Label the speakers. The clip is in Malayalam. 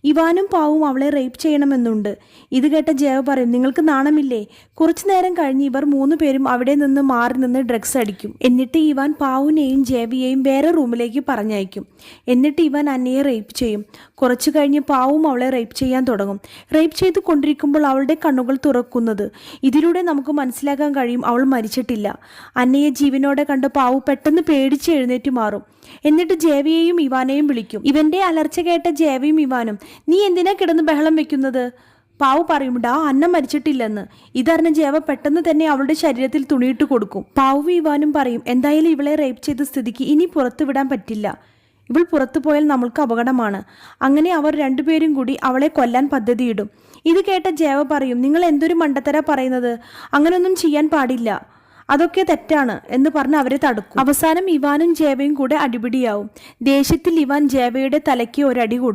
Speaker 1: ഇവാനും പാവും അവളെ റേപ്പ് ചെയ്യണമെന്നുണ്ട്. ഇത് കേട്ട ജേവ പറയും, നിങ്ങൾക്ക് നാണമില്ലേ? കുറച്ചു നേരം കഴിഞ്ഞ് ഇവർ 3 പേരും അവിടെ നിന്ന് മാറി നിന്ന് ഡ്രഗ്സ് അടിക്കും. എന്നിട്ട് ഇവാൻ പാവുനെയും ജേവിയെയും വേറെ റൂമിലേക്ക് പറഞ്ഞയക്കും. എന്നിട്ട് ഇവാൻ അന്നയെ റേപ്പ് ചെയ്യും. കുറച്ചു കഴിഞ്ഞ് പാവും അവളെ റേപ്പ് ചെയ്യാൻ തുടങ്ങും. റേപ്പ് ചെയ്ത് കൊണ്ടിരിക്കുമ്പോൾ അവളുടെ കണ്ണുകൾ തുറക്കുന്നത്. ഇതിലൂടെ നമുക്ക് മനസ്സിലാക്കാൻ കഴിയും അവൾ മരിച്ചിട്ടില്ല. അന്നയെ ജീവനോടെ കണ്ട് പാവു പെട്ടെന്ന് പേടിച്ച് എഴുന്നേറ്റ് മാറും. എന്നിട്ട് ജേവിയെയും ഇവാനെയും വിളിക്കും. ഇവന്റെ അലർച്ച കേട്ട ജേവിയും ഇവാനും, നീ എന്തിനാ കിടന്ന് ബഹളം വെക്കുന്നത്? പാവു പറയും, ഡാ അന്ന മരിച്ചിട്ടില്ലെന്ന്. ഇതറിഞ്ഞ ജേവ പെട്ടെന്ന് തന്നെ അവളുടെ ശരീരത്തിൽ തുണിയിട്ട് കൊടുക്കും. പാവു ഇവാനും പറയും, എന്തായാലും ഇവളെ റേപ്പ് ചെയ്ത സ്ഥിതിക്ക് ഇനി പുറത്തു വിടാൻ പറ്റില്ല. ഇവൾ പുറത്തു പോയാൽ നമ്മൾക്ക് അപകടമാണ്. അങ്ങനെ അവർ 2 പേരും കൂടി അവളെ കൊല്ലാൻ പദ്ധതിയിടും. ഇത് കേട്ട ജേവ പറയും, നിങ്ങൾ എന്തൊരു മണ്ടത്തര പറയുന്നത്? അങ്ങനൊന്നും ചെയ്യാൻ പാടില്ല, അതൊക്കെ തെറ്റാണ് എന്ന് പറഞ്ഞ് അവരെ തടുക്കും. അവസാനം ഇവാനും ജേവയും കൂടെ അടിപിടിയാവും. ദേഷ്യത്തിൽ ഇവാൻ ജേവയുടെ തലയ്ക്ക് ഒരടി കൊടുക്കും.